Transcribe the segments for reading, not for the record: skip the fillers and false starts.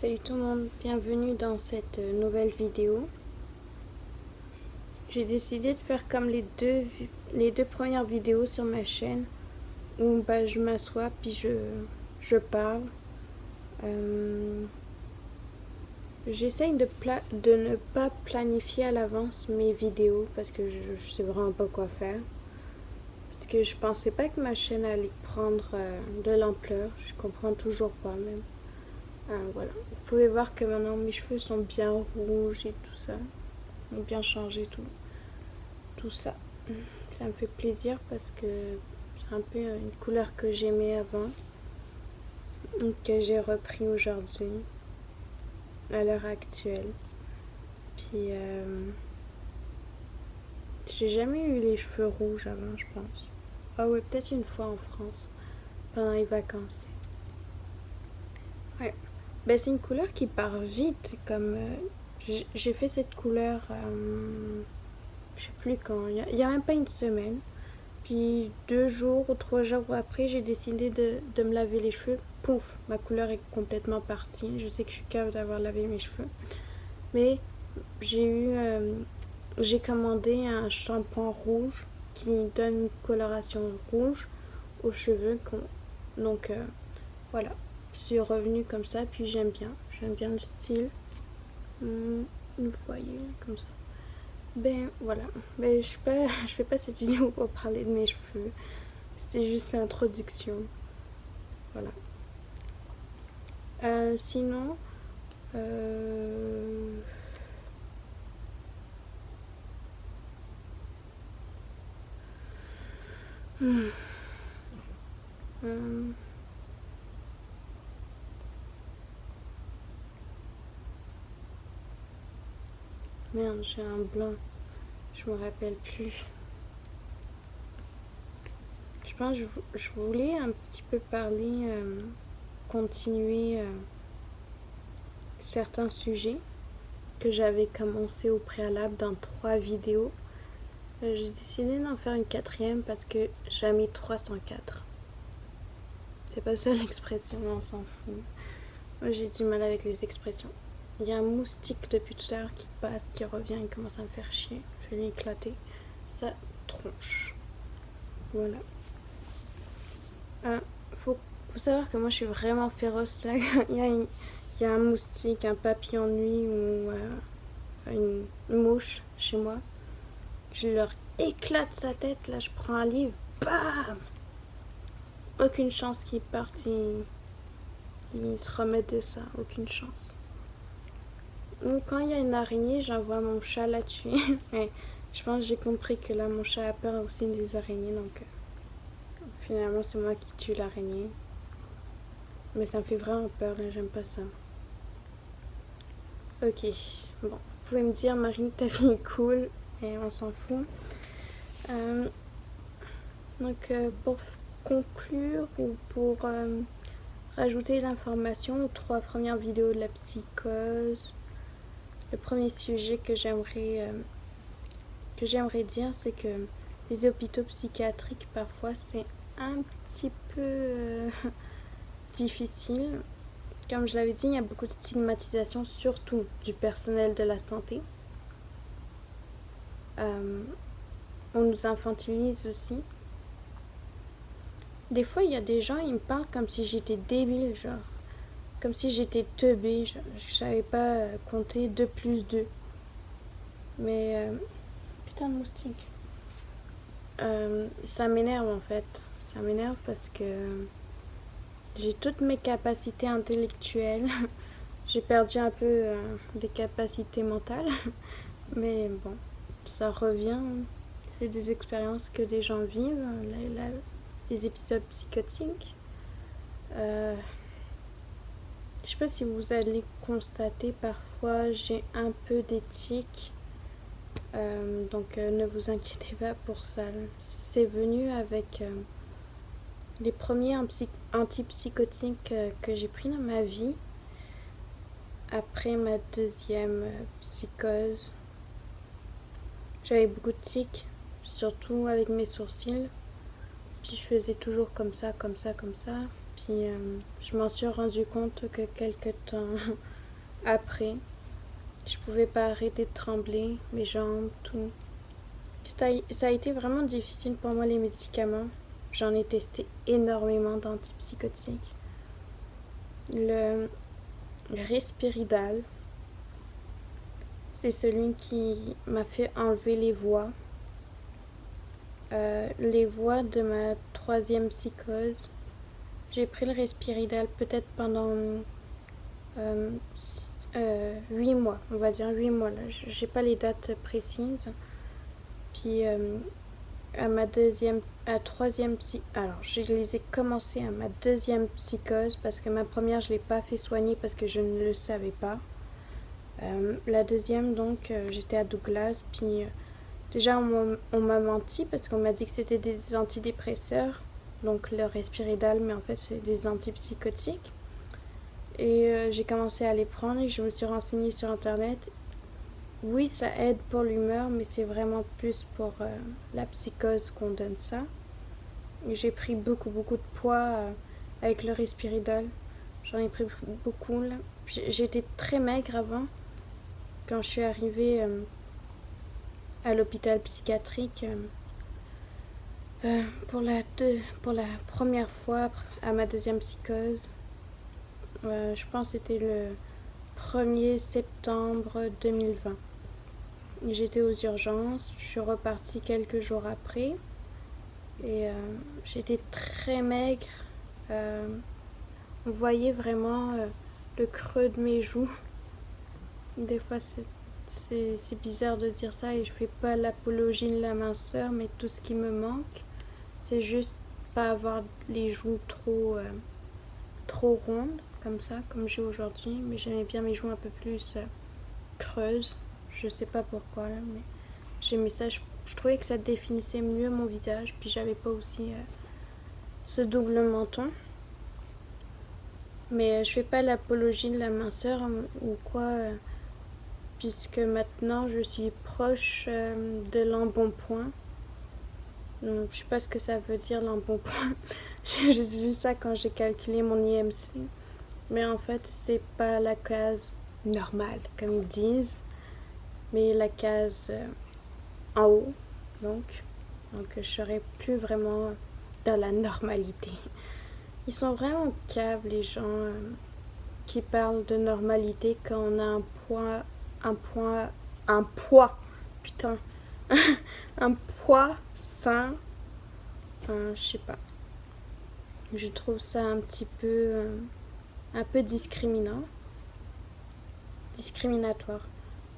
Salut tout le monde, bienvenue dans cette nouvelle vidéo. J'ai décidé de faire comme les deux premières vidéos sur ma chaîne où je m'assois puis je parle. J'essaye de ne pas planifier à l'avance mes vidéos parce que je sais vraiment pas quoi faire. Parce que je pensais pas que ma chaîne allait prendre de l'ampleur, je comprends toujours pas même. Voilà. Vous pouvez voir que maintenant mes cheveux sont bien rouges et tout ça. Ils ont bien changé tout ça. Ça me fait plaisir parce que c'est un peu une couleur que j'aimais avant, que j'ai repris aujourd'hui, à l'heure actuelle. Puis j'ai jamais eu les cheveux rouges avant, je pense. Ah ouais, peut-être une fois en France, pendant les vacances. Ouais. Ben, c'est une couleur qui part vite, comme j'ai fait cette couleur, je sais plus quand, il y a même pas une semaine. Puis 2 jours ou 3 jours après, j'ai décidé de me laver les cheveux. Pouf, ma couleur est complètement partie. Je sais que je suis capable d'avoir lavé mes cheveux. Mais j'ai commandé un shampoing rouge qui donne une coloration rouge aux cheveux. Donc voilà, je suis revenue comme ça, puis j'aime bien. J'aime bien le style. Vous voyez, comme ça. Ben voilà, ben je fais pas cette vidéo pour parler de mes cheveux. C'était juste l'introduction. Voilà. Sinon, euh... Hmm. Euh... Merde, j'ai un blanc. Je me rappelle plus. Je pense que je voulais un petit peu parler, continuer certains sujets que j'avais commencé au préalable dans 3 vidéos. J'ai décidé d'en faire une 4e parce que j'ai mis 304. C'est pas ça l'expression, mais on s'en fout. Moi j'ai du mal avec les expressions. Il y a un moustique depuis tout à l'heure qui passe, qui revient, il commence à me faire chier. Je vais l'éclater. Ça tronche. Voilà. Faut savoir que moi je suis vraiment féroce là. il y a un moustique, un papillon de nuit ou une mouche chez moi. Je leur éclate sa tête. Là, je prends un livre. Bam! Aucune chance qu'ils partent. Ils se remettent de ça. Aucune chance. Donc, quand il y a une araignée, j'envoie mon chat la tuer. Mais je pense que j'ai compris que là, mon chat a peur aussi des araignées. Donc, finalement, c'est moi qui tue l'araignée. Mais ça me fait vraiment peur. Là, j'aime pas ça. Ok. Bon. Vous pouvez me dire, Marie, ta vie est cool. Et on s'en fout. Donc, pour conclure ou pour rajouter l'information aux 3 premières vidéos de la psychose, le premier sujet que j'aimerais dire, c'est que les hôpitaux psychiatriques, parfois, c'est un petit peu difficile. Comme je l'avais dit, il y a beaucoup de stigmatisation, surtout du personnel de la santé. On nous infantilise aussi. Des fois, il y a des gens, ils me parlent comme si j'étais débile, genre. Comme si j'étais teubée, je savais pas compter 2 plus 2. Mais putain de moustique. Ça m'énerve en fait. Ça m'énerve parce que j'ai toutes mes capacités intellectuelles. J'ai perdu un peu des capacités mentales. Mais bon, ça revient. C'est des expériences que des gens vivent. Les épisodes psychotiques. Je sais pas si vous allez constater, parfois j'ai un peu d'éthique. Donc ne vous inquiétez pas pour ça. C'est venu avec les premiers antipsychotiques que j'ai pris dans ma vie. Après ma 2e psychose, j'avais beaucoup de tics, surtout avec mes sourcils. Puis je faisais toujours comme ça, comme ça, comme ça. Puis je m'en suis rendu compte que quelques temps après, je pouvais pas arrêter de trembler, mes jambes, tout. Ça a été vraiment difficile pour moi les médicaments. J'en ai testé énormément d'antipsychotiques. Le Respiridal, c'est celui qui m'a fait enlever les voix de ma troisième psychose. J'ai pris le Respiridal peut-être pendant 8 mois, on va dire 8 mois. Là. J'ai pas les dates précises. Puis alors je les ai commencés à ma deuxième psychose parce que ma première je l'ai pas fait soigner parce que je ne le savais pas. La deuxième donc j'étais à Douglas, puis déjà on m'a menti parce qu'on m'a dit que c'était des antidépresseurs, donc le Respiridal, mais en fait c'est des antipsychotiques. Et j'ai commencé à les prendre et je me suis renseignée sur internet. Oui, ça aide pour l'humeur, mais c'est vraiment plus pour la psychose qu'on donne ça. J'ai pris beaucoup de poids avec le Respiridal. J'en ai pris beaucoup là. J'étais très maigre avant. Quand je suis arrivée à l'hôpital psychiatrique pour la première fois à ma deuxième psychose, je pense que c'était le 1er septembre 2020. J'étais aux urgences, je suis repartie quelques jours après et j'étais très maigre. On voyait vraiment le creux de mes joues. Des fois c'est bizarre de dire ça et je fais pas l'apologie de la minceur, mais tout ce qui me manque, c'est juste pas avoir les joues trop rondes comme ça, comme j'ai aujourd'hui, mais j'aimais bien mes joues un peu plus creuses. Je sais pas pourquoi là, mais j'aimais ça. Je trouvais que ça définissait mieux mon visage, puis j'avais pas aussi ce double menton. Mais je fais pas l'apologie de la minceur ou quoi, puisque maintenant je suis proche de l'embonpoint. Donc, je sais pas ce que ça veut dire l'embonpoint. J'ai juste vu ça quand j'ai calculé mon IMC. Mais en fait, c'est pas la case normale, comme ils disent, mais la case en haut. Donc je serai plus vraiment dans la normalité. Ils sont vraiment caves, les gens qui parlent de normalité quand on a un poids, putain, un poids sain. Je sais pas. Je trouve ça un peu discriminatoire.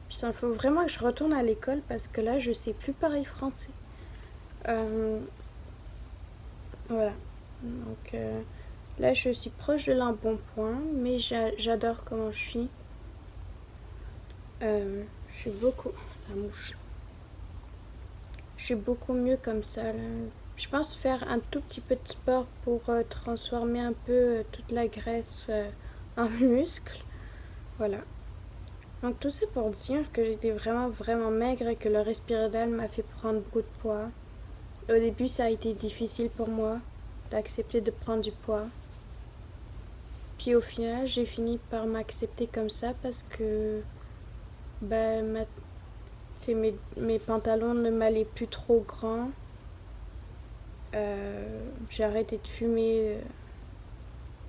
Putain, il faut vraiment que je retourne à l'école parce que là, je sais plus parler français. Voilà. Donc là, je suis proche de l'embonpoint, mais j'adore comment je suis. Je suis beaucoup... La mouche. Je suis beaucoup mieux comme ça. Là. Je pense faire un tout petit peu de sport pour transformer un peu toute la graisse en muscle. Voilà. Donc tout ça pour dire que j'étais vraiment maigre et que le Respiridal m'a fait prendre beaucoup de poids. Au début, ça a été difficile pour moi d'accepter de prendre du poids. Puis au final, j'ai fini par m'accepter comme ça parce que mes pantalons ne m'allaient plus trop grands. J'ai arrêté de fumer,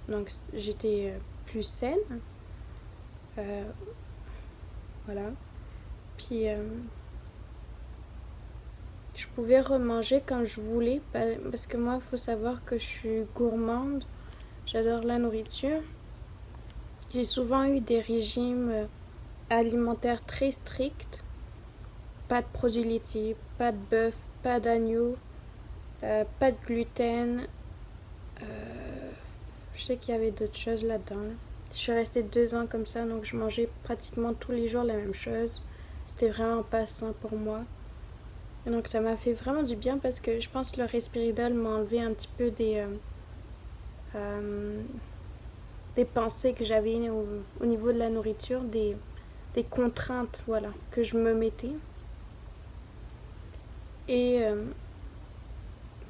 donc j'étais plus saine. Voilà. Puis je pouvais remanger quand je voulais parce que moi, il faut savoir que je suis gourmande. J'adore la nourriture. J'ai souvent eu des régimes alimentaires très stricts. Pas de produits laitiers, pas de bœuf, pas d'agneau, pas de gluten. Je sais qu'il y avait d'autres choses là-dedans. Là. Je suis restée 2 ans comme ça, donc je mangeais pratiquement tous les jours la même chose. C'était vraiment pas sain pour moi. Et donc ça m'a fait vraiment du bien parce que je pense que le Respiridal m'a enlevé un petit peu des pensées que j'avais au niveau de la nourriture, des contraintes voilà, que je me mettais. Et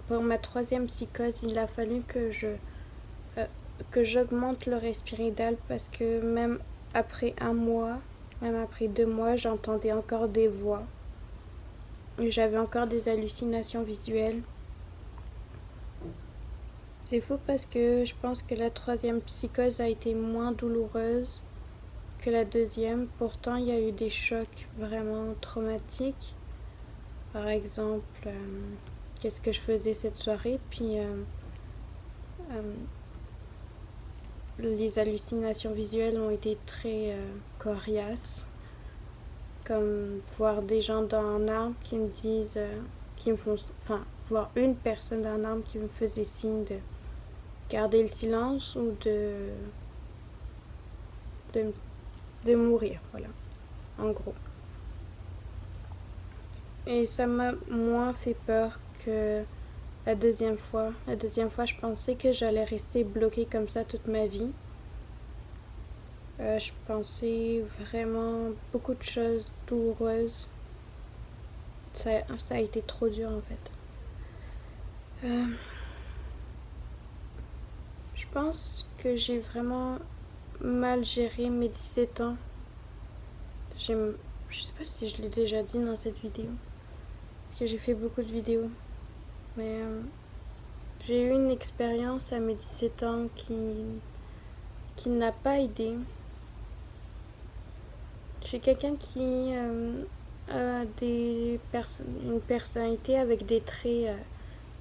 pour ma troisième psychose, il a fallu que je que j'augmente le respiridal parce que même après un mois, même après 2 mois, j'entendais encore des voix. Et j'avais encore des hallucinations visuelles. C'est fou parce que je pense que la troisième psychose a été moins douloureuse que la deuxième. Pourtant, il y a eu des chocs vraiment traumatiques. Par exemple, qu'est-ce que je faisais cette soirée, puis les hallucinations visuelles ont été très coriaces, comme voir des gens dans un arbre qui me disent, qui me font, enfin, voir une personne dans un arbre qui me faisait signe de garder le silence ou de, de mourir, voilà, en gros. Et ça m'a moins fait peur que la deuxième fois. La deuxième fois, je pensais que j'allais rester bloquée comme ça toute ma vie. Je pensais vraiment beaucoup de choses douloureuses. Ça a été trop dur en fait. Je pense que j'ai vraiment mal géré mes 17 ans. Je sais pas si je l'ai déjà dit dans cette vidéo. Parce que j'ai fait beaucoup de vidéos. Mais j'ai eu une expérience à mes 17 ans qui n'a pas aidé. Je suis quelqu'un qui a une personnalité avec des traits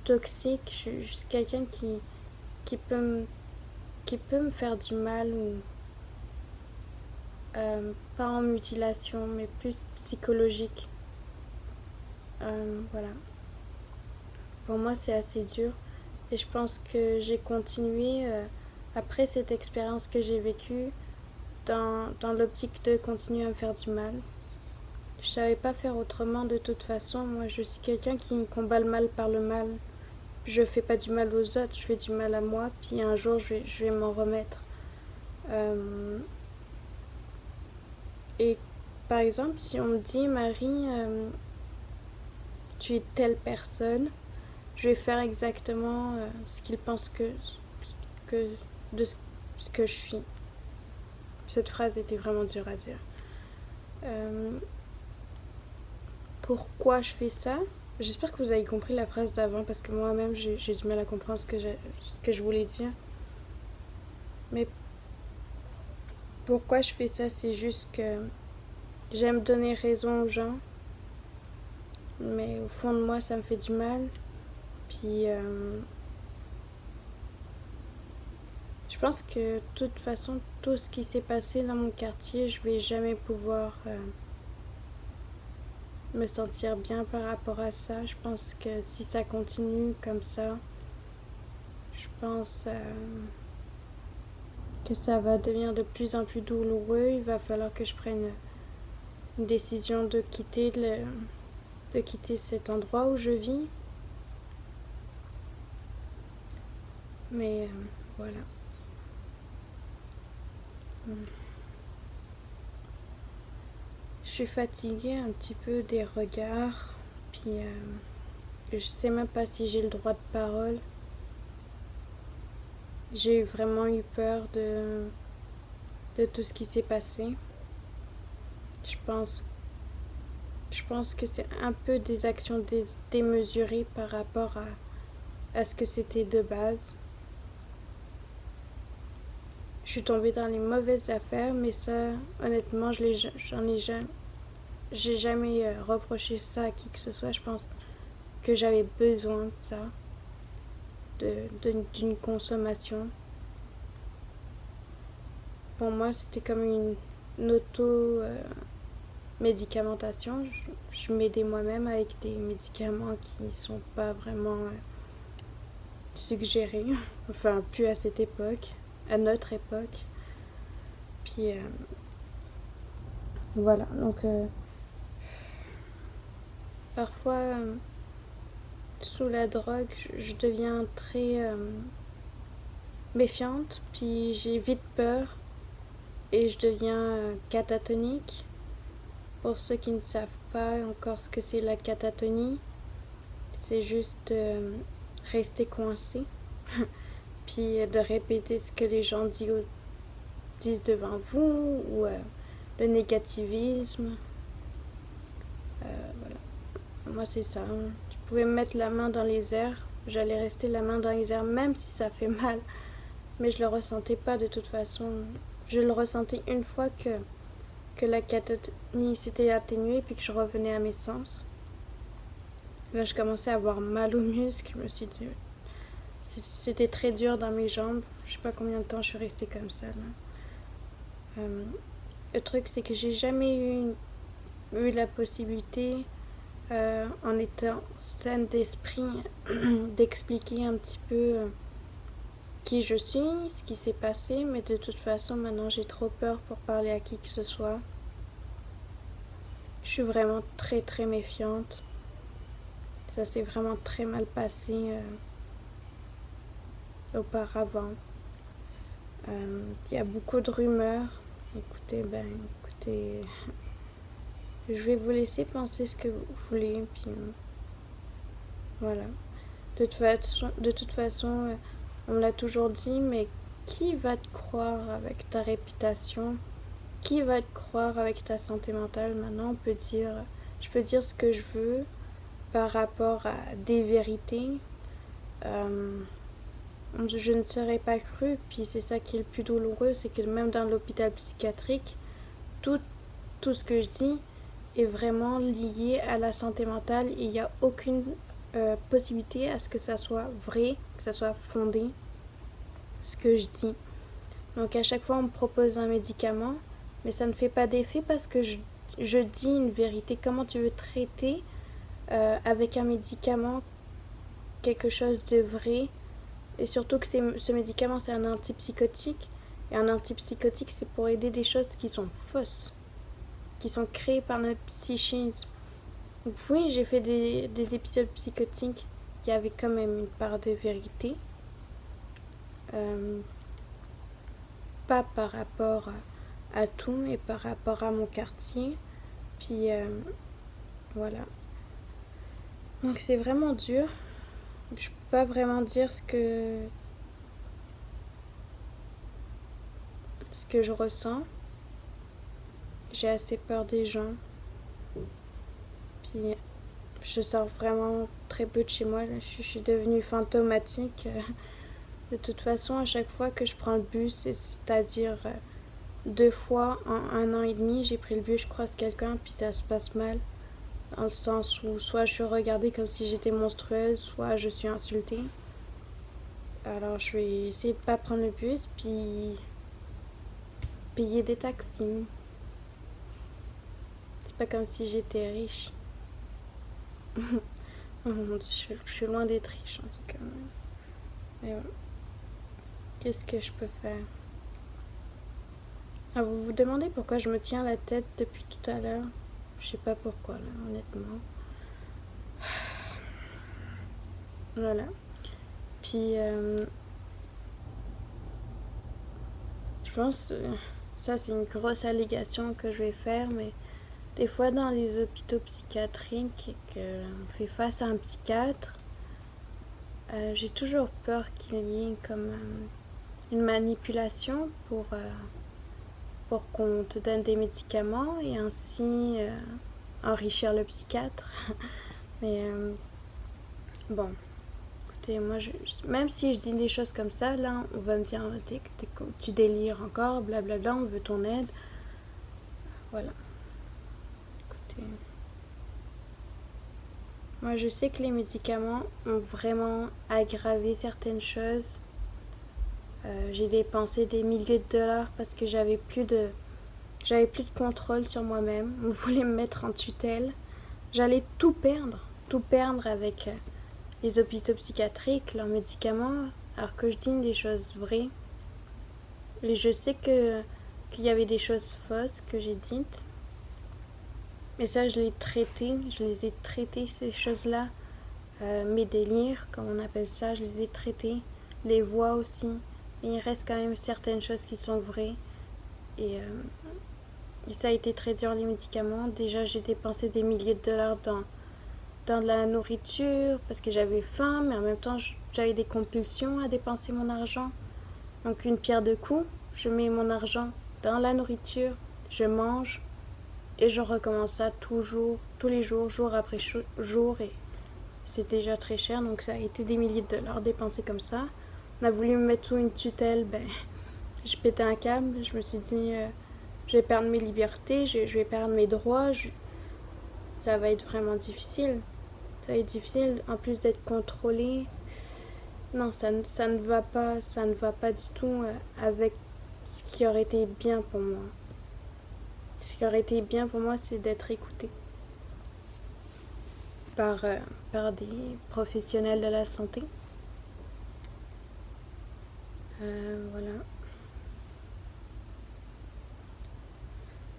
toxiques. Je suis quelqu'un qui qui peut me faire du mal ou pas en mutilation mais plus psychologique. Voilà. Pour moi c'est assez dur et je pense que j'ai continué après cette expérience que j'ai vécue dans l'optique de continuer à me faire du mal. Je savais pas faire autrement de toute façon. Moi je suis quelqu'un qui combat le mal par le mal. Je fais pas du mal aux autres, je fais du mal à moi, puis un jour je vais m'en remettre. Et par exemple, si on me dit, Marie, tu es telle personne, je vais faire exactement ce qu'ils pensent que de ce que je suis. Cette phrase était vraiment dure à dire. Pourquoi je fais ça? J'espère que vous avez compris la phrase d'avant parce que moi-même j'ai du mal à comprendre ce que je voulais dire. Mais pourquoi je fais ça? C'est juste que j'aime donner raison aux gens, mais au fond de moi ça me fait du mal. Puis je pense que de toute façon tout ce qui s'est passé dans mon quartier, je vais jamais pouvoir me sentir bien par rapport à ça. Je pense que si ça continue comme ça, je pense que ça va devenir de plus en plus douloureux. Il va falloir que je prenne une décision de quitter cet endroit où je vis. Mais voilà. Je suis fatiguée un petit peu des regards. Puis je sais même pas si j'ai le droit de parole. J'ai vraiment eu peur de tout ce qui s'est passé. Je pense que c'est un peu des actions démesurées par rapport à ce que c'était de base. Je suis tombée dans les mauvaises affaires, mais ça, honnêtement, j'ai jamais reproché ça à qui que ce soit. Je pense que j'avais besoin de ça, d'une consommation. Pour moi, c'était comme une auto-médicamentation. Je m'aidais moi-même avec des médicaments qui sont pas vraiment suggérés. Enfin, plus à cette époque, à notre époque. Puis voilà, donc parfois sous la drogue, je deviens très méfiante, puis j'ai vite peur et je deviens catatonique. Pour ceux qui ne savent pas encore ce que c'est la catatonie, c'est juste rester coincé. puis de répéter ce que les gens disent devant vous, ou le négativisme. Voilà. Moi, c'est ça. Tu pouvais me mettre la main dans les airs, j'allais rester la main dans les airs, même si ça fait mal. Mais je le ressentais pas de toute façon. Je le ressentais une fois que la catatonie s'était atténuée, puis que je revenais à mes sens. Là, je commençais à avoir mal aux muscles. Je me suis dit, c'était très dur dans mes jambes. Je sais pas combien de temps je suis restée comme ça. Là. Le truc, c'est que j'ai jamais eu la possibilité, en étant saine d'esprit, d'expliquer un petit peu qui je suis, ce qui s'est passé, mais de toute façon, maintenant, j'ai trop peur pour parler à qui que ce soit. Je suis vraiment très, très méfiante. Ça s'est vraiment très mal passé auparavant. Il y a beaucoup de rumeurs. Écoutez, je vais vous laisser penser ce que vous voulez, puis voilà. De toute façon, on me l'a toujours dit, mais qui va te croire avec ta réputation? Qui va te croire avec ta santé mentale? Maintenant, je peux dire ce que je veux par rapport à des vérités. Je ne serais pas crue, puis c'est ça qui est le plus douloureux, c'est que même dans l'hôpital psychiatrique, tout ce que je dis est vraiment lié à la santé mentale et il n'y a aucune possibilité à ce que ça soit vrai, que ça soit fondé, ce que je dis. Donc à chaque fois, on me propose un médicament, mais ça ne fait pas d'effet parce que je dis une vérité. Comment tu veux traiter avec un médicament quelque chose de vrai? Et surtout que ce médicament, c'est un antipsychotique. Et un antipsychotique, c'est pour aider des choses qui sont fausses, qui sont créées par notre psychisme. Donc oui, j'ai fait des épisodes psychotiques. Il y avait quand même une part de vérité. Pas par rapport à tout, mais par rapport à mon quartier. Puis voilà. Donc c'est vraiment dur. Je peux pas vraiment dire ce que je ressens. J'ai assez peur des gens. Puis je sors vraiment très peu de chez moi. Je suis devenue fantomatique. De toute façon, à chaque fois que je prends le bus, c'est-à-dire 2 fois en 1 an et demi, j'ai pris le bus, je croise quelqu'un, puis ça se passe mal. Dans le sens où soit je suis regardée comme si j'étais monstrueuse, soit je suis insultée. Alors je vais essayer de pas prendre le bus, puis payer des taxis. C'est pas comme si j'étais riche. Oh mon Dieu, je suis loin d'être riche en tout cas. Mais voilà. Qu'est-ce que je peux faire? Ah, vous vous demandez pourquoi je me tiens la tête depuis tout à l'heure? Je sais pas pourquoi là, honnêtement. Voilà. Puis je pense, ça c'est une grosse allégation que je vais faire, mais des fois dans les hôpitaux psychiatriques et qu'on fait face à un psychiatre, j'ai toujours peur qu'il y ait comme une manipulation pour qu'on te donne des médicaments et ainsi enrichir le psychiatre. Mais bon, écoutez, moi, même si je dis des choses comme ça, là, on va me dire tu délires encore, blablabla, on veut ton aide. Voilà. Écoutez, moi, je sais que les médicaments ont vraiment aggravé certaines choses. J'ai dépensé des milliers de dollars parce que j'avais plus de contrôle sur moi-même. On voulait me mettre en tutelle. J'allais tout perdre avec les hôpitaux psychiatriques, leurs médicaments, alors que je dis des choses vraies. Et je sais qu'il y avait des choses fausses que j'ai dites. Mais ça, je les ai traitées, ces choses-là. Mes délires, comme on appelle ça, je les ai traitées. Les voix aussi. Mais il reste quand même certaines choses qui sont vraies. Et ça a été très dur, les médicaments. Déjà, j'ai dépensé des milliers de dollars dans de la nourriture parce que j'avais faim, mais en même temps, j'avais des compulsions à dépenser mon argent. Donc une pierre deux coups, je mets mon argent dans la nourriture, je mange et je recommence ça toujours, tous les jours, jour après jour, et c'est déjà très cher, donc ça a été des milliers de dollars dépensés comme ça. On a voulu me mettre sous une tutelle, je pétais un câble, je me suis dit, je vais perdre mes libertés, je vais perdre mes droits, ça va être vraiment difficile. Ça va être difficile, en plus d'être contrôlé. Non, ça ne va pas du tout avec ce qui aurait été bien pour moi. Ce qui aurait été bien pour moi, c'est d'être écoutée par des professionnels de la santé. Voilà.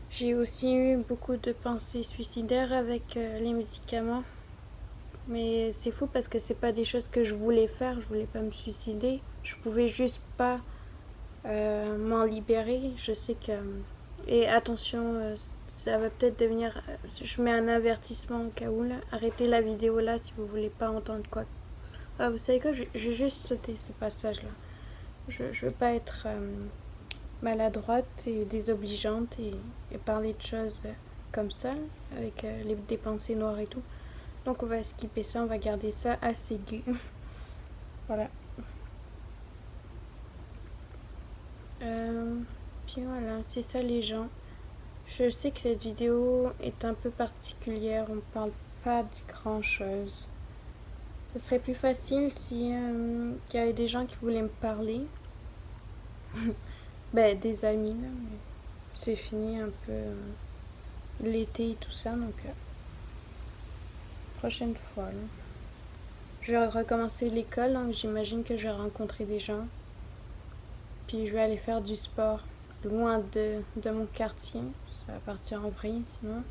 J'ai aussi eu beaucoup de pensées suicidaires avec les médicaments. Mais c'est fou parce que c'est pas des choses que je voulais faire, je voulais pas me suicider. Je pouvais juste pas m'en libérer. Je sais que. Et attention, ça va peut-être devenir. Je mets un avertissement au cas où là. Arrêtez la vidéo là si vous voulez pas entendre quoi. Ah, vous savez quoi, je vais juste sauter ce passage là. Je veux pas être maladroite et désobligeante et parler de choses comme ça, avec des pensées noires et tout. Donc on va skipper ça, on va garder ça assez gai. Voilà. Puis voilà, c'est ça les gens. Je sais que cette vidéo est un peu particulière, on parle pas de grand chose. Ce serait plus facile si qu'il y avait des gens qui voulaient me parler. Des amis là, mais c'est fini un peu l'été et tout ça, donc prochaine fois. Là. Je vais recommencer l'école, donc j'imagine que je vais rencontrer des gens. Puis je vais aller faire du sport loin de mon quartier. Ça va partir en vrille sinon.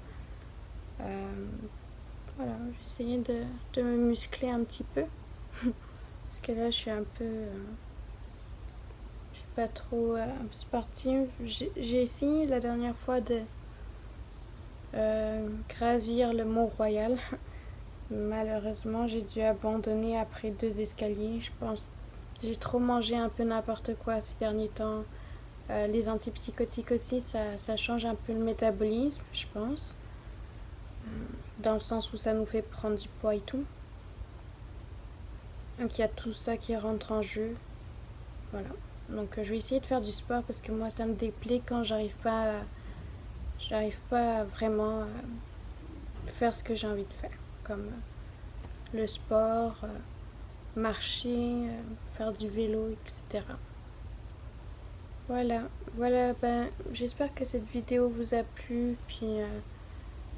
Voilà, je vais essayer de me muscler un petit peu. Parce que là, je suis un peu. Je suis pas trop sportive. J'ai essayé la dernière fois de gravir le Mont-Royal. Malheureusement, j'ai dû abandonner après 2 escaliers. Je pense j'ai trop mangé un peu n'importe quoi ces derniers temps. Les antipsychotiques aussi, ça change un peu le métabolisme, je pense. Dans le sens où ça nous fait prendre du poids et tout. Donc il y a tout ça qui rentre en jeu. Voilà. Donc je vais essayer de faire du sport parce que moi ça me déplaît quand j'arrive pas à vraiment faire ce que j'ai envie de faire. Comme le sport, marcher, faire du vélo, etc. Voilà, j'espère que cette vidéo vous a plu, puis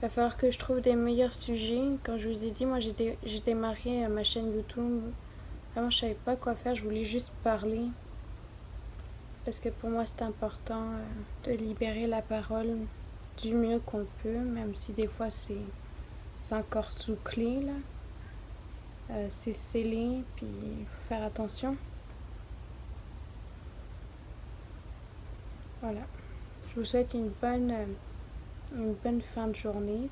va falloir que je trouve des meilleurs sujets. Comme je vous ai dit, moi j'ai démarré ma chaîne YouTube. Vraiment, je savais pas quoi faire, je voulais juste parler. Parce que pour moi, c'est important de libérer la parole du mieux qu'on peut, même si des fois c'est encore sous clé, là. C'est scellé, puis il faut faire attention. Voilà. Je vous souhaite une bonne fin de journée,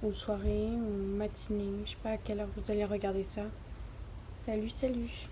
ou soirée, ou matinée. Je sais pas à quelle heure vous allez regarder ça. Salut, salut!